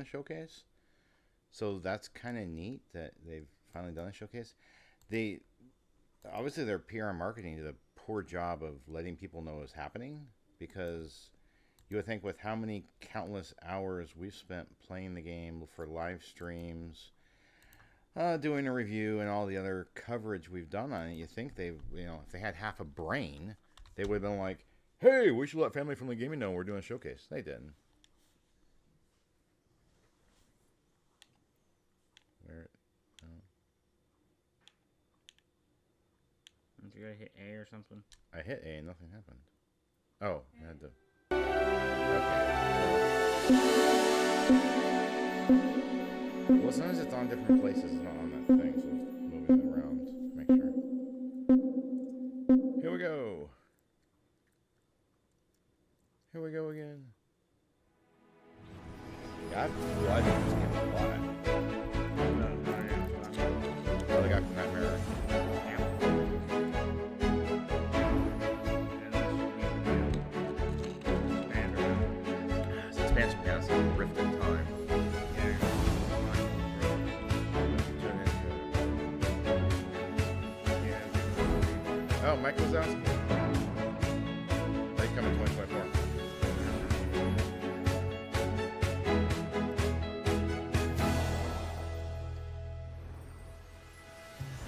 showcase. So that's kind of neat that they've finally done a showcase. They obviously their PR and marketing did a poor job of letting people know what's happening, because you would think with how many countless hours we've spent playing the game for live streams, doing a review and all the other coverage we've done on it, you think if they had half a brain, they would have been like, hey, we should let Family Friendly Gaming know we're doing a showcase. They didn't. Where? Did you gotta hit A or something? I hit A and nothing happened. Oh, I had to. Okay. Well, sometimes it's on different places, it's not on that thing, so it's moving it around to make sure. Here we go. Here we go again. God, blood just getting a lot. Oh, they got from that mirror. Expansion pass on Rift in Time. Oh, Mike Wazowski. They come in 2024.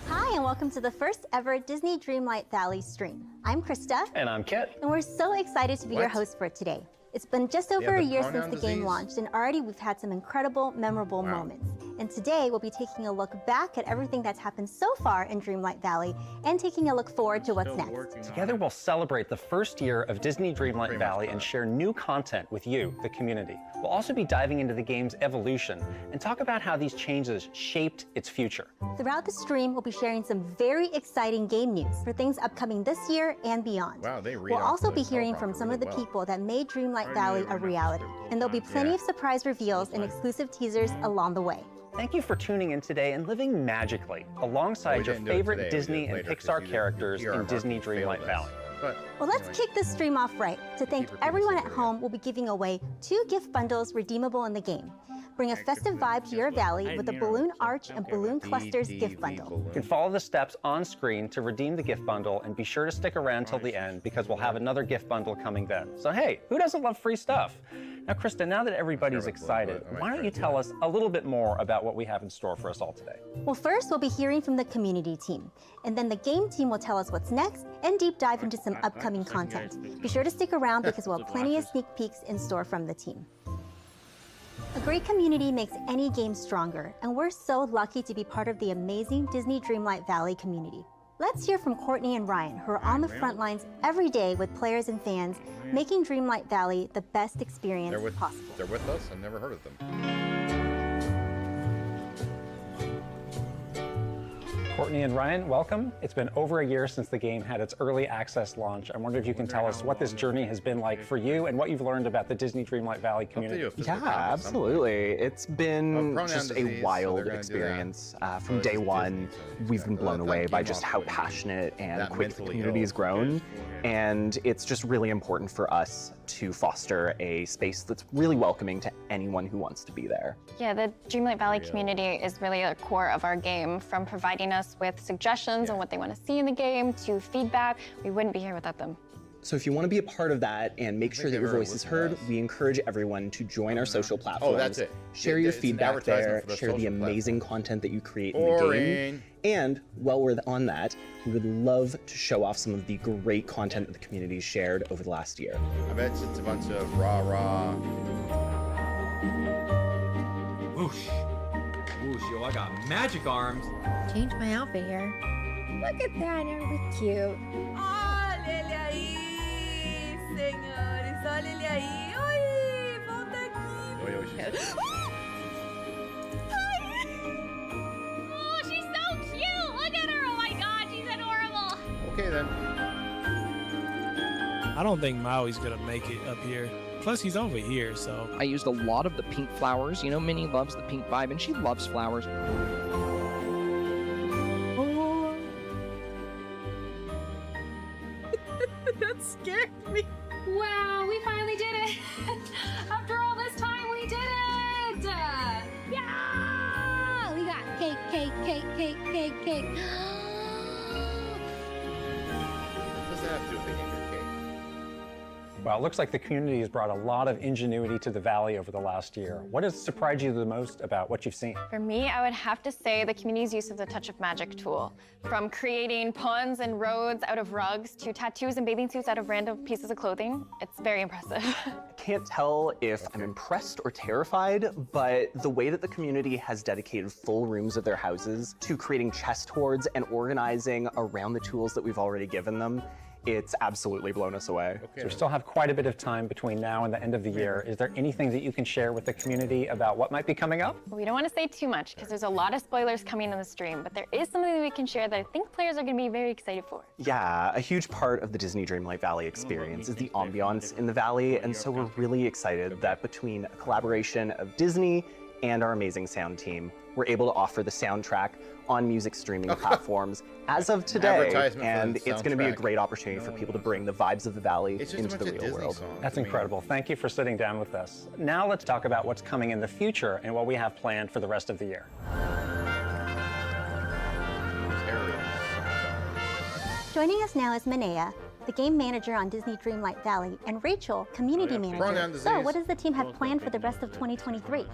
Hi, and welcome to the first ever Disney Dreamlight Valley stream. I'm Krista. And I'm Kit. And we're so excited to be your host for today. It's been just over a year since the game launched, and already we've had some incredible, memorable moments. And today we'll be taking a look back at everything that's happened so far in Dreamlight Valley and taking a look forward to what's next. Together we'll celebrate the first year of Disney Dreamlight Valley and share new content with you, the community. We'll also be diving into the game's evolution and talk about how these changes shaped its future. Throughout the stream, we'll be sharing some very exciting game news for things upcoming this year and beyond. Wow, they read we'll off also the be hearing from some of the people that made Dreamlight Valley a reality. And there'll be plenty of surprise reveals and exclusive teasers along the way. Thank you for tuning in today and living magically alongside your favorite Disney and Pixar characters in Disney Dreamlight Valley. Well, let's kick this stream off right. To thank everyone at home, we'll be giving away 2 gift bundles redeemable in the game. Bring a festive vibe to your valley with a Balloon Arch and Balloon Clusters gift bundle. You can follow the steps on screen to redeem the gift bundle, and be sure to stick around till the end because we'll have another gift bundle coming then. So hey, who doesn't love free stuff? Now, Krista, now that everybody's excited, why don't you tell us a little bit more about what we have in store for us all today? Well, first we'll be hearing from the community team, and then the game team will tell us what's next and deep dive into some upcoming content. Be sure to stick around because we'll have plenty of sneak peeks in store from the team. A great community makes any game stronger, and we're so lucky to be part of the amazing Disney Dreamlight Valley community. Let's hear from Courtney and Ryan, who are on the front lines every day with players and fans, making Dreamlight Valley the best experience possible. They're with us. I've never heard of them. Courtney and Ryan, welcome. It's been over a year since the game had its early access launch. I wonder if you can tell us what this journey has been like for you and what you've learned about the Disney Dreamlight Valley community. Yeah, absolutely. It's been just a wild experience. From day one, we've been blown away by just how passionate and quick the community has grown. And it's just really important for us to foster a space that's really welcoming to anyone who wants to be there. Yeah, the Dreamlight Valley community is really a core of our game, from providing us with suggestions on what they want to see in the game to feedback. We wouldn't be here without them. So if you want to be a part of that and make sure that your voice is heard, we encourage everyone to join our social platforms. Oh, that's it. Share your feedback there, share the amazing content that you create in the game. And while we're on that, we would love to show off some of the great content that the community shared over the last year. I bet it's a bunch of rah-rah. Whoosh. Whoosh, yo, I got magic arms. Change my outfit here. Look at that, aren't we cute? Olha ele aí, senhores. Olha ele aí. Oi, volta aqui. Oi, oi, Oh, she's so cute. Look at her. Oh my God, she's adorable. Okay, then. I don't think Maui's gonna make it up here. Plus, he's over here, so. I used a lot of the pink flowers. You know, Minnie loves the pink vibe, and she loves flowers. Oh. That scared me. Wow, we finally did it. After all this time, we did it. cake, cake, cake, cake, cake. What does that have to do with making your cake? Well, it looks like the community has brought a lot of ingenuity to the Valley over the last year. What has surprised you the most about what you've seen? For me, I would have to say the community's use of the Touch of Magic tool. From creating ponds and roads out of rugs to tattoos and bathing suits out of random pieces of clothing, it's very impressive. I can't tell if I'm impressed or terrified, but the way that the community has dedicated full rooms of their houses to creating chest hoards and organizing around the tools that we've already given them, it's absolutely blown us away. So we still have quite a bit of time between now and the end of the year. Is there anything that you can share with the community about what might be coming up? We don't want to say too much because there's a lot of spoilers coming in the stream, but there is something that we can share that I think players are going to be very excited for. Yeah, a huge part of the Disney Dreamlight Valley experience is the ambiance in the Valley, and so we're really excited that between a collaboration of Disney and our amazing sound team, we're able to offer the soundtrack on music streaming platforms as of today, and it's going to be a great opportunity for people to bring the vibes of the Valley into the real world. That's incredible. Thank you for sitting down with us. Now let's talk about what's coming in the future and what we have planned for the rest of the year. Joining us now is Manea, the game manager on Disney Dreamlight Valley, and Rachel, community manager. So what does the team have planned for the rest of 2023?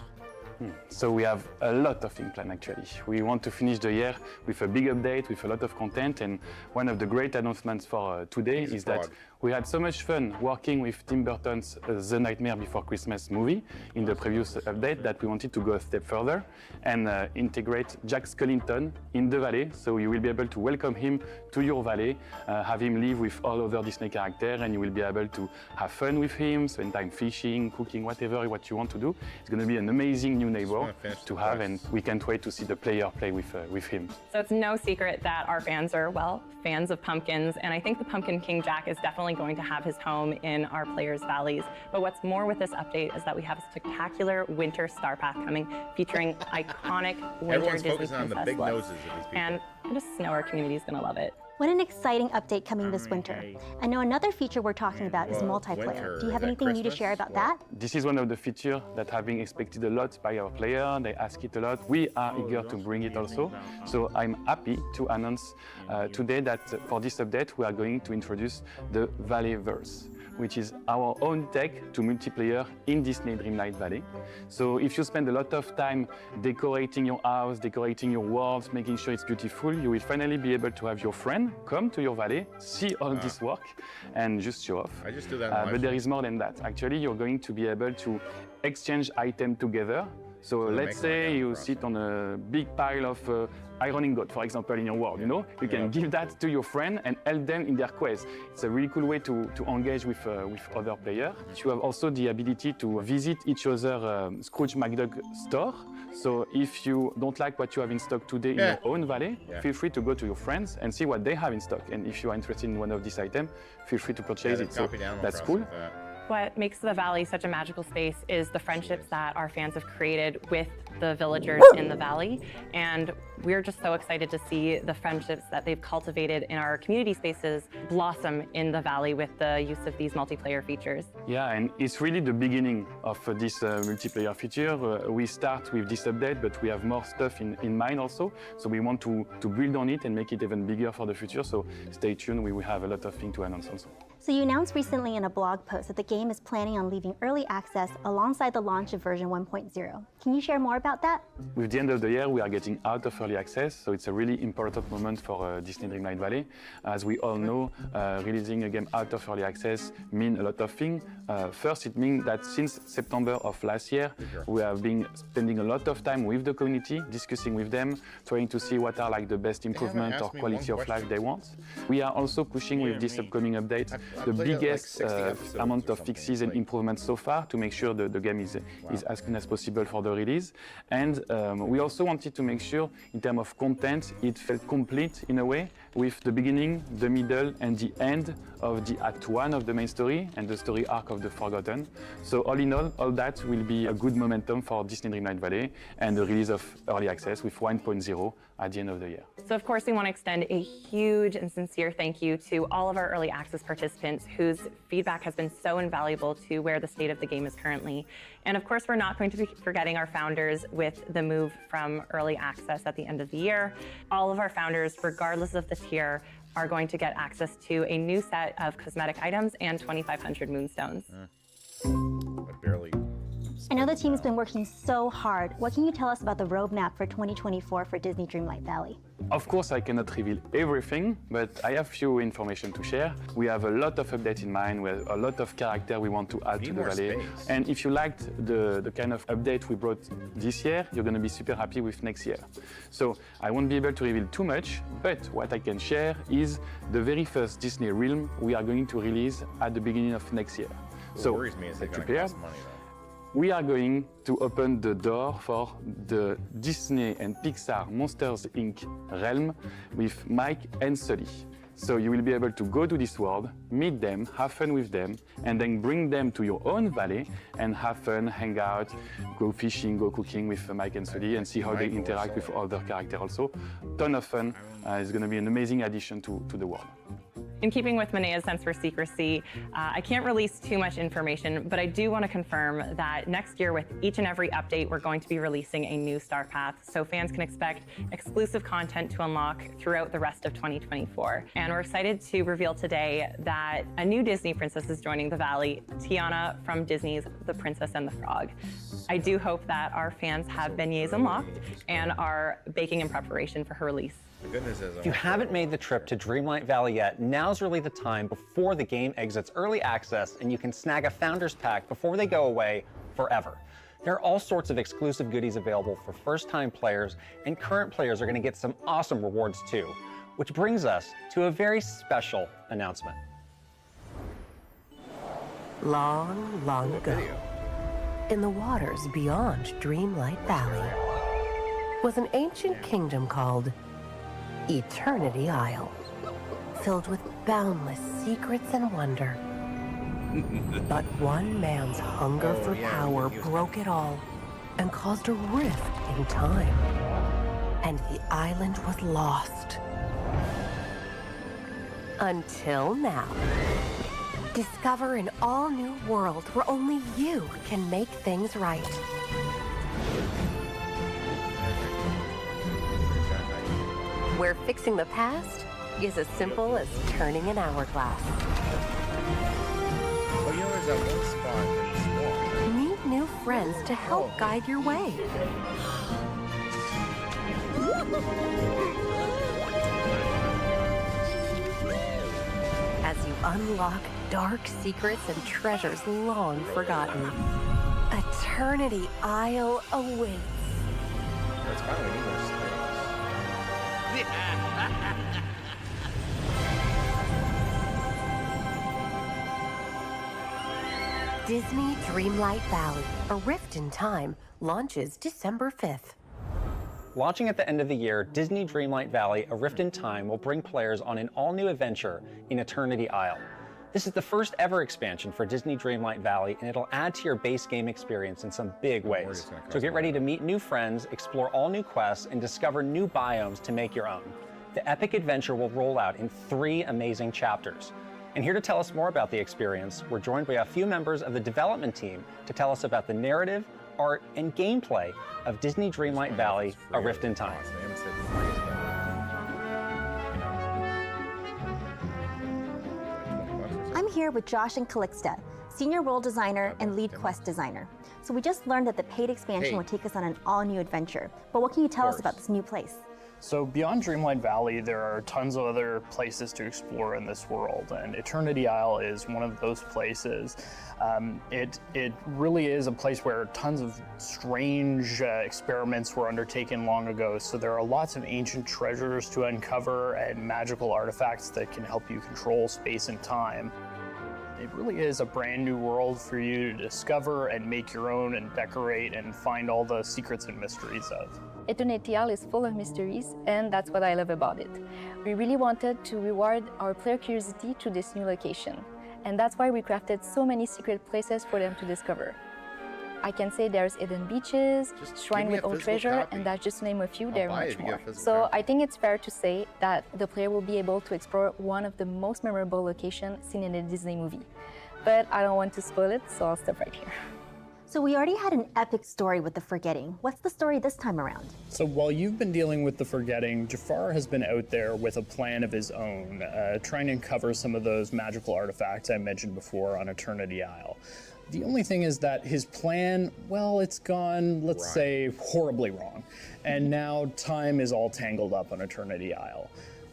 So we have a lot of things planned actually. We want to finish the year with a big update, with a lot of content, and one of the great announcements for today is that we had so much fun working with Tim Burton's The Nightmare Before Christmas movie in the previous update that we wanted to go a step further and integrate Jack Skellington in the Valley, so you will be able to welcome him to your Valley, have him live with all other Disney characters, and you will be able to have fun with him, spend time fishing, cooking, whatever what you want to do. It's going to be an amazing new neighbor to have, and we can't wait to see the player play with him. So it's no secret that our fans are, well, fans of pumpkins, and I think the Pumpkin King Jack is definitely going to have his home in our players' valleys. But what's more with this update is that we have a spectacular winter star path coming featuring iconic winter Disney princess looks. And I just know our community is going to love it. What an exciting update coming this winter. I know another feature we're talking about is multiplayer. Do you have anything new to share about that? This is one of the features that have been expected a lot by our player. They ask it a lot. We are eager to bring it also. So I'm happy to announce today that for this update, we are going to introduce the Valleyverse, which is our own tech to multiplayer in Disney Dreamlight Valley. So if you spend a lot of time decorating your house, decorating your world, making sure it's beautiful, you will finally be able to have your friend come to your valley, see all this work, and just show off. I just do that. But there is more than that. Actually, you're going to be able to exchange items together. So let's say you sit on a big pile of ironing board, for example, in your world, you know? You can give that to your friend and help them in their quest. It's a really cool way to engage with other players. You have also the ability to visit each other Scrooge McDuck store. So if you don't like what you have in stock today in your own valley, feel free to go to your friends and see what they have in stock. And if you are interested in one of these items, feel free to purchase it. So that's cool. What makes the Valley such a magical space is the friendships that our fans have created with the villagers in the Valley. And we're just so excited to see the friendships that they've cultivated in our community spaces blossom in the Valley with the use of these multiplayer features. Yeah, and it's really the beginning of this multiplayer feature. We start with this update, but we have more stuff in mind also. So we want to build on it and make it even bigger for the future. So stay tuned, we will have a lot of things to announce also. So you announced recently in a blog post that the game is planning on leaving early access alongside the launch of version 1.0. Can you share more about that? With the end of the year, we are getting out of early access, so it's a really important moment for Disney Dreamlight Valley. As we all know, releasing a game out of early access means a lot of things. First, it means that since September of last year, we have been spending a lot of time with the community, discussing with them, trying to see what are like the best improvement or quality of life they want. We are also pushing with this upcoming update the biggest amount of fixes and improvements so far to make sure that the game is as clean as possible for the release. And we also wanted to make sure, in terms of content, it felt complete in a way, with the beginning, the middle, and the end of the Act 1 of the main story and the story arc of the Forgotten. So all in all that will be a good momentum for Disney Dreamlight Valley and the release of early access with 1.0 at the end of the year. So of course we want to extend a huge and sincere thank you to all of our early access participants participants whose feedback has been so invaluable to where the state of the game is currently. And of course, we're not going to be forgetting our founders with the move from early access at the end of the year. All of our founders, regardless of the tier, are going to get access to a new set of cosmetic items and 2,500 moonstones. I know the team's been working so hard. What can you tell us about the roadmap for 2024 for Disney Dreamlight Valley? Of course, I cannot reveal everything, but I have few information to share. We have a lot of updates in mind, with a lot of character we want to add to the valley. And if you liked the kind of update we brought this year, you're going to be super happy with next year. So I won't be able to reveal too much, but what I can share is the very first Disney realm we are going to release at the beginning of next year. What worries me is they're going to cost money, though. We are going to open the door for the Disney and Pixar Monsters Inc. realm with Mike and Sully. So you will be able to go to this world, meet them, have fun with them, and then bring them to your own valley and have fun, hang out, go fishing, go cooking with Mike and Sully, and see how they interact with other characters also. Ton of fun. It's going to be an amazing addition to the world. In keeping with Manea's sense for secrecy, I can't release too much information, but I do want to confirm that next year with each and every update, we're going to be releasing a new star path, so fans can expect exclusive content to unlock throughout the rest of 2024. And we're excited to reveal today that a new Disney princess is joining the Valley, Tiana from Disney's The Princess and the Frog. I do hope that our fans have beignets unlocked and are baking in preparation for her release. If you haven't made the trip to Dreamlight Valley yet, now's really the time before the game exits early access and you can snag a Founders Pack before they go away forever. There are all sorts of exclusive goodies available for first-time players, and current players are going to get some awesome rewards too. Which brings us to a very special announcement. Long, long ago, in the waters beyond Dreamlight Valley, was an ancient kingdom called Eternity Isle, filled with boundless secrets and wonder. But one man's hunger for power broke it all and caused a rift in time, and the island was lost. Until now. Discover an all-new world where only you can make things right. Where fixing the past is as simple as turning an hourglass. Oh, you know, there's that one spot that's small. Meet new friends to help guide your way. As you unlock dark secrets and treasures long forgotten, Eternity Isle awaits. That's fine, we need more space. Disney Dreamlight Valley, A Rift in Time, launches December 5th. Launching at the end of the year, Disney Dreamlight Valley, A Rift in Time will bring players on an all-new adventure in Eternity Isle. This is the first ever expansion for Disney Dreamlight Valley, and it'll add to your base game experience in some big ways. So get ready to meet new friends, explore all new quests, and discover new biomes to make your own. The epic adventure will roll out in 3 amazing chapters. And here to tell us more about the experience, we're joined by a few members of the development team to tell us about the narrative, art, and gameplay of Disney Dreamlight Valley, A Rift in Time. I'm here with Josh and Calixta, senior role designer and lead quest designer. So we just learned that the paid expansion will take us on an all-new adventure. But what can you tell us about this new place? So beyond Dreamlight Valley, there are tons of other places to explore in this world, and Eternity Isle is one of those places. It really is a place where tons of strange experiments were undertaken long ago, so there are lots of ancient treasures to uncover and magical artifacts that can help you control space and time. It really is a brand new world for you to discover and make your own and decorate and find all the secrets and mysteries of. Eternity Isle is full of mysteries, and that's what I love about it. We really wanted to reward our player curiosity to this new location, and that's why we crafted so many secret places for them to discover. I can say there's hidden beaches, shrine with old treasure, copy. and that's just to name a few, there are buy it much if you get more. a physical So copy. I think it's fair to say that the player will be able to explore one of the most memorable locations seen in a Disney movie. But I don't want to spoil it, so I'll stop right here. So we already had an epic story with the Forgetting. What's the story this time around? So while you've been dealing with the Forgetting, Jafar has been out there with a plan of his own, trying to uncover some of those magical artifacts I mentioned before on Eternity Isle. The only thing is that his plan, well, it's gone, let's say, horribly wrong. And now time is all tangled up on Eternity Isle.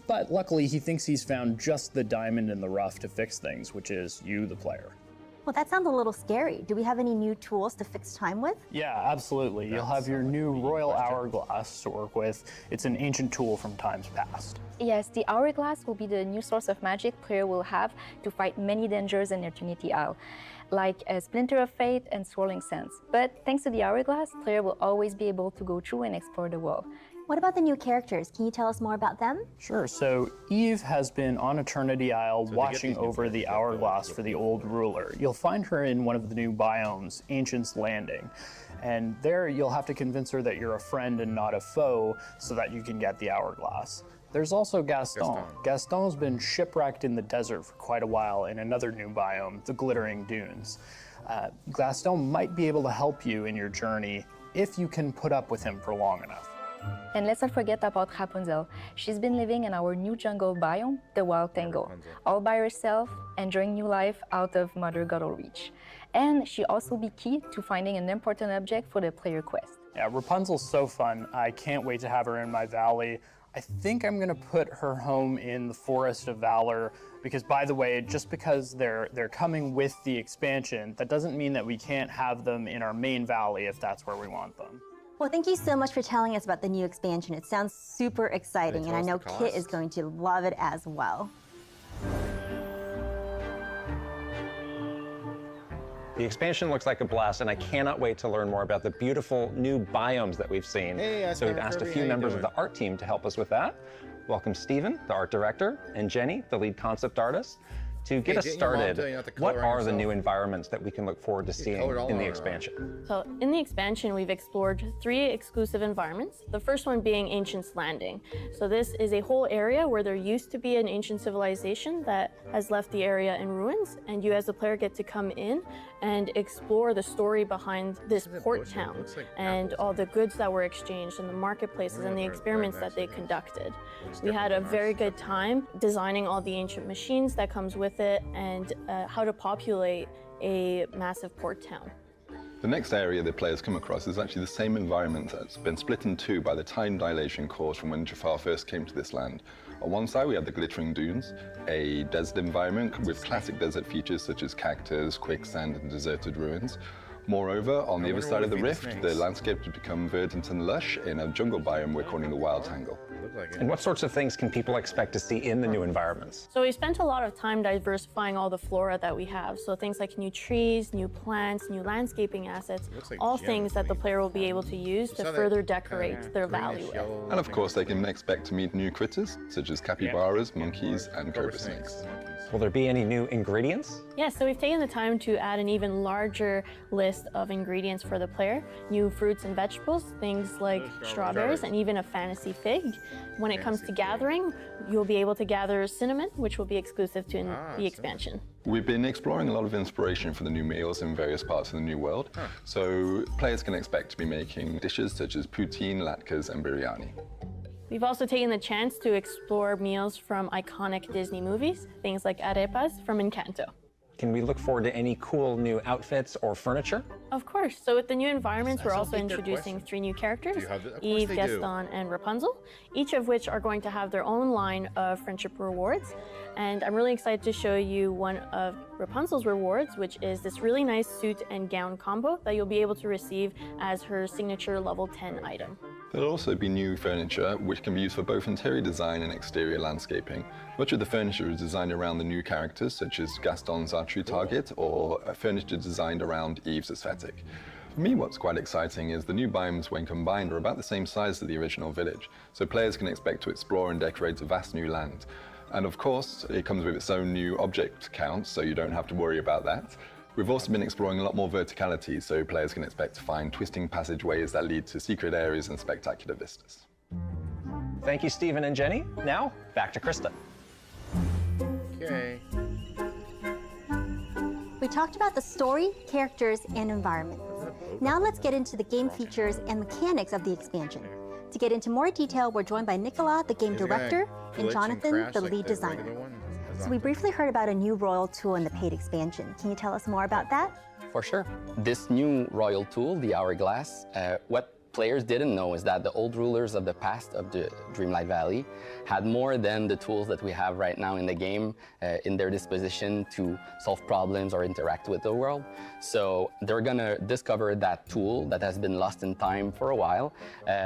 But luckily, he thinks he's found just the diamond in the rough to fix things, which is you, the player. Well, that sounds a little scary. Do we have any new tools to fix time with? Yeah, absolutely. You'll have your new Royal Hourglass to work with. It's an ancient tool from times past. Yes, the Hourglass will be the new source of magic player will have to fight many dangers in Eternity Isle, like a Splinter of Fate and Swirling Sands. But thanks to the Hourglass, player will always be able to go through and explore the world. What about the new characters? Can you tell us more about them? Sure. So Eve has been on Eternity Isle watching over the Hourglass for the old ruler. You'll find her in one of the new biomes, Ancient's Landing. And there you'll have to convince her that you're a friend and not a foe so that you can get the Hourglass. There's also Gaston. Gaston's been shipwrecked in the desert for quite a while in another new biome, the Glittering Dunes. Gaston might be able to help you in your journey if you can put up with him for long enough. And let's not forget about Rapunzel. She's been living in our new jungle biome, the Wild Tangle, all by herself, enjoying new life out of Mother Gothel reach. And she also be key to finding an important object for the player quest. Yeah, Rapunzel's so fun. I can't wait to have her in my valley. I think I'm gonna put her home in the Forest of Valor because, by the way, just because they're coming with the expansion, that doesn't mean that we can't have them in our main valley if that's where we want them. Well, thank you so much for telling us about the new expansion. It sounds super exciting, and I know Kit is going to love it as well. The expansion looks like a blast, and I cannot wait to learn more about the beautiful new biomes that we've seen. So we've asked a few members of the art team to help us with that. Welcome Stephen, the art director, and Jenny, the lead concept artist. To get us started, what are the new environments that we can look forward to seeing in the expansion? So in the expansion, we've explored 3 exclusive environments. The first one being Ancient's Landing. So this is a whole area where there used to be an ancient civilization that has left the area in ruins, and you as a player get to come in and explore the story behind this port town and all the goods that were exchanged and the marketplaces and the experiments that they conducted. We had a very good time designing all the ancient machines that comes with it and how to populate a massive port town. The next area the players come across is actually the same environment that's been split in two by the time dilation caused from when Jafar first came to this land. On one side we have the Glittering Dunes, a desert environment with classic desert features such as cactus, quicksand and deserted ruins. Moreover, on the other side of the rift, the landscape has become verdant and lush in a jungle biome we're calling the Wild Tangle. And what sorts of things can people expect to see in the new environments? So we spent a lot of time diversifying all the flora that we have. So things like new trees, new plants, new landscaping assets, all things that the player will be able to use to further decorate their valley with. And of course, they can expect to meet new critters, such as capybaras, monkeys, and cobra snakes. Will there be any new ingredients? Yeah, so we've taken the time to add an even larger list of ingredients for the player. New fruits and vegetables, things like strawberries and even a fantasy fig. When it comes to gathering, you'll be able to gather cinnamon, which will be exclusive to the expansion. We've been exploring a lot of inspiration for the new meals in various parts of the new world. So players can expect to be making dishes such as poutine, latkes, and biryani. We've also taken the chance to explore meals from iconic Disney movies, things like arepas from Encanto. Can we look forward to any cool new outfits or furniture? Of course. So with the new environments, we're also introducing 3 new characters, Eve, Gaston, and Rapunzel, each of which are going to have their own line of friendship rewards. And I'm really excited to show you one of Rapunzel's rewards, which is this really nice suit and gown combo that you'll be able to receive as her signature level 10 item. There'll also be new furniture which can be used for both interior design and exterior landscaping. Much of the furniture is designed around the new characters, such as Gaston's archery target, or furniture designed around Eve's aesthetic. For me, what's quite exciting is the new biomes, when combined, are about the same size as the original village, so players can expect to explore and decorate a vast new land. And of course, it comes with its own new object count, so you don't have to worry about that. We've also been exploring a lot more verticality, so players can expect to find twisting passageways that lead to secret areas and spectacular vistas. Thank you, Stephen and Jenny. Now, back to Krista. Okay. We talked about the story, characters, and environment. Now let's get into the game features and mechanics of the expansion. To get into more detail, we're joined by Nicola, the game director, and Jonathan, the lead designer. So we briefly heard about a new Royal tool in the paid expansion. Can you tell us more about that? For sure. This new Royal tool, the Hourglass, what players didn't know is that the old rulers of the past of the Dreamlight Valley had more than the tools that we have right now in the game in their disposition to solve problems or interact with the world. So they're gonna discover that tool that has been lost in time for a while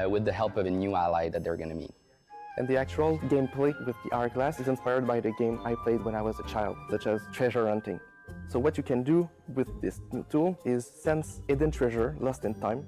with the help of a new ally that they're gonna meet. And the actual gameplay with the Hourglass is inspired by the game I played when I was a child, such as treasure hunting. So what you can do with this new tool is sense hidden treasure lost in time,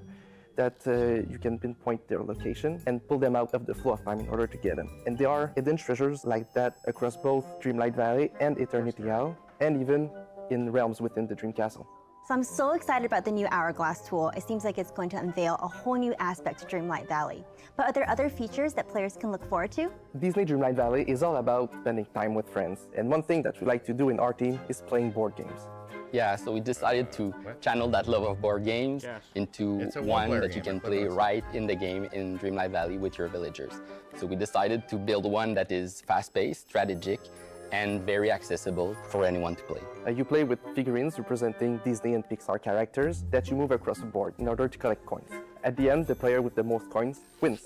that you can pinpoint their location and pull them out of the flow of time in order to get them. And there are hidden treasures like that across both Dreamlight Valley and Eternity Isle, and even in realms within the Dream Castle. So I'm so excited about the new Hourglass tool. It seems like it's going to unveil a whole new aspect to Dreamlight Valley. But are there other features that players can look forward to? Disney Dreamlight Valley is all about spending time with friends. And one thing that we like to do in our team is playing board games. Yeah, so we decided to channel that love of board games into one that you can play right in the game in Dreamlight Valley with your villagers. So we decided to build one that is fast-paced, strategic, and very accessible for anyone to play. You play with figurines representing Disney and Pixar characters that you move across the board in order to collect coins. At the end, the player with the most coins wins.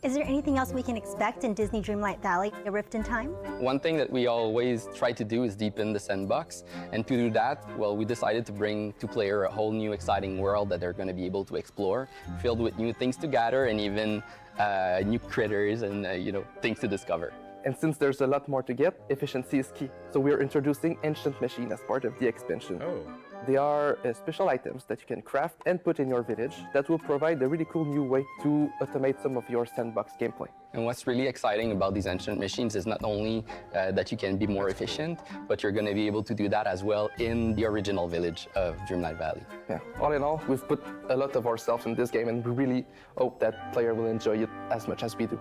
Is there anything else we can expect in Disney Dreamlight Valley, A Rift in Time? One thing that we always try to do is deepen the sandbox. And to do that, well, we decided to bring to player a whole new exciting world that they're going to be able to explore, filled with new things to gather and even new critters and things to discover. And since there's a lot more to get, efficiency is key. So we're introducing Ancient Machine as part of the expansion. They are special items that you can craft and put in your village that will provide a really cool new way to automate some of your sandbox gameplay. And what's really exciting about these ancient machines is not only that you can be more efficient, but you're going to be able to do that as well in the original village of Dreamlight Valley. Yeah, all in all, we've put a lot of ourselves in this game and we really hope that player will enjoy it as much as we do.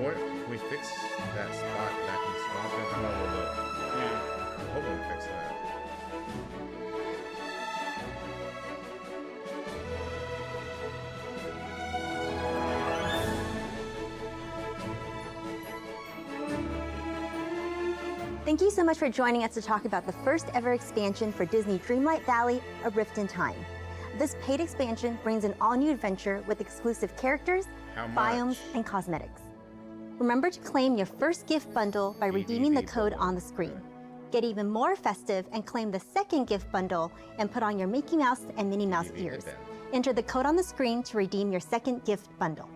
Can we fix that spot back in the swamp? I don't know. I'm hoping we fix that. Thank you so much for joining us to talk about the first ever expansion for Disney Dreamlight Valley, A Rift in Time. This paid expansion brings an all-new adventure with exclusive characters, biomes, and cosmetics. Remember to claim your first gift bundle by redeeming the code on the screen. Get even more festive and claim the second gift bundle and put on your Mickey Mouse and Minnie Mouse ears. Enter the code on the screen to redeem your second gift bundle.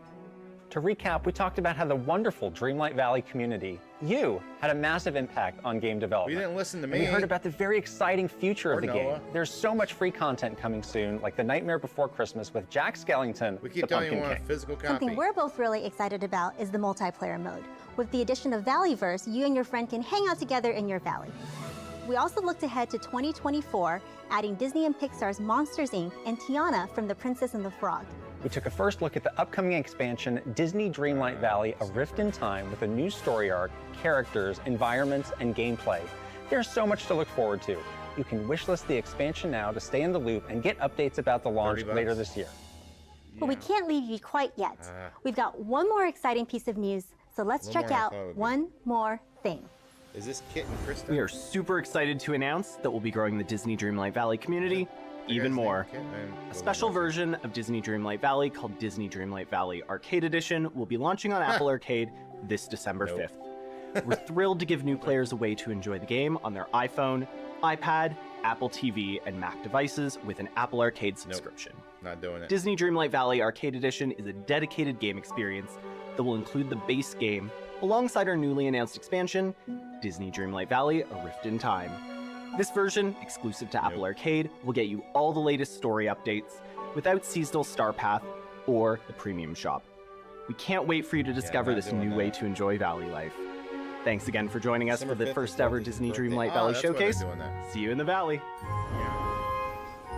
To recap, we talked about how the wonderful Dreamlight Valley community, you, had a massive impact on game development. You didn't listen to me. And we heard about the very exciting future of the game. Noah. There's so much free content coming soon, like The Nightmare Before Christmas with Jack Skellington, We keep the telling you Pumpkin we want a King. physical copy. Something we're both really excited about is the multiplayer mode. With the addition of Valleyverse, you and your friend can hang out together in your valley. We also looked ahead to 2024, adding Disney and Pixar's Monsters, Inc. and Tiana from The Princess and the Frog. We took a first look at the upcoming expansion, Disney Dreamlight Valley, A Rift in Time, with a new story arc, characters, environments, and gameplay. There's so much to look forward to. You can wishlist the expansion now to stay in the loop and get updates about the launch later this year. But we can't leave you quite yet. We've got one more exciting piece of news, so let's One check more, I out thought it would be. one more thing. Is this Kit and Krista? We are super excited to announce that we'll be growing the Disney Dreamlight Valley community even more. A special version of Disney Dreamlight Valley called Disney Dreamlight Valley Arcade Edition will be launching on Apple Arcade this December 5th. We're thrilled to give new players a way to enjoy the game on their iPhone, iPad, Apple TV, and Mac devices with an Apple Arcade subscription. Not doing it. Disney Dreamlight Valley Arcade Edition is a dedicated game experience that will include the base game alongside our newly announced expansion, Disney Dreamlight Valley: A Rift in Time. This version, exclusive to Apple Arcade, will get you all the latest story updates without seasonal Star Path or the Premium Shop. We can't wait for you to discover this new way to enjoy Valley life. Thanks again for joining us for the first ever Disney Dreamlight Valley Showcase. See you in the Valley. Is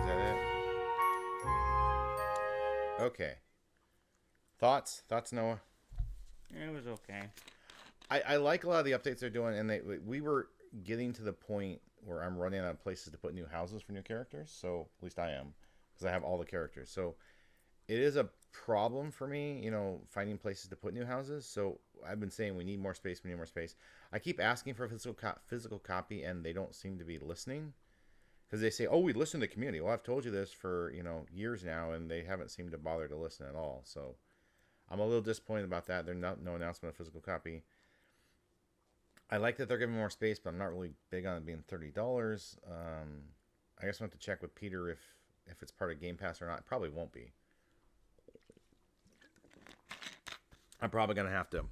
that it? Okay. Thoughts, Noah? It was okay. I like a lot of the updates they're doing, and we were getting to the point where I'm running out of places to put new houses for new characters. So at least I am, because I have all the characters. So it is a problem for me, finding places to put new houses. So I've been saying we need more space. We need more space. I keep asking for a physical copy, and they don't seem to be listening, because they say, "Oh, we listen to the community." Well, I've told you this for years now, and they haven't seemed to bother to listen at all. So I'm a little disappointed about that. There's no announcement of physical copy. I like that they're giving more space, but I'm not really big on it being $30. I guess I'll have to check with Peter if it's part of Game Pass or not. It probably won't be. I'm probably going to have to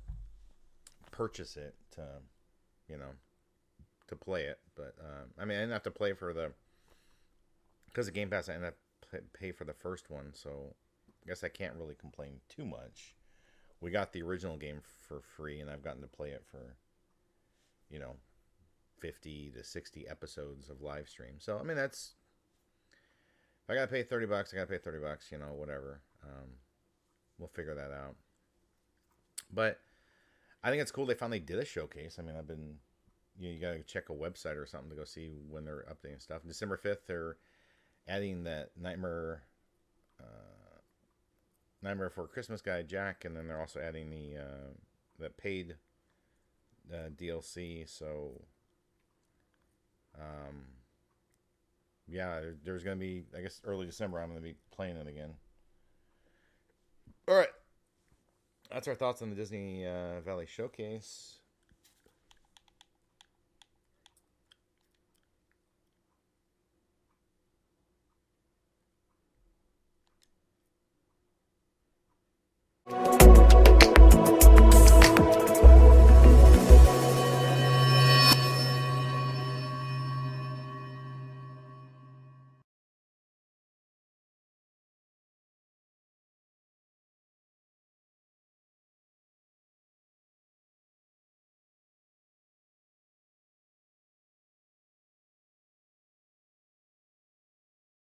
purchase it to play it. But, I didn't have to play because of Game Pass, I ended up pay for the first one. So I guess I can't really complain too much. We got the original game for free, and I've gotten to play it for 50 to 60 episodes of live stream. So that's, if I gotta pay $30, I gotta pay $30. Whatever. We'll figure that out. But I think it's cool they finally did a showcase. I've been, you gotta check a website or something to go see when they're updating stuff. December 5th, they're adding that Nightmare Before Christmas guy Jack, and then they're also adding the paid DLC. So yeah, there's gonna be, I guess early December, I'm gonna be playing it again. All right, that's our thoughts on the Disney Valley Showcase.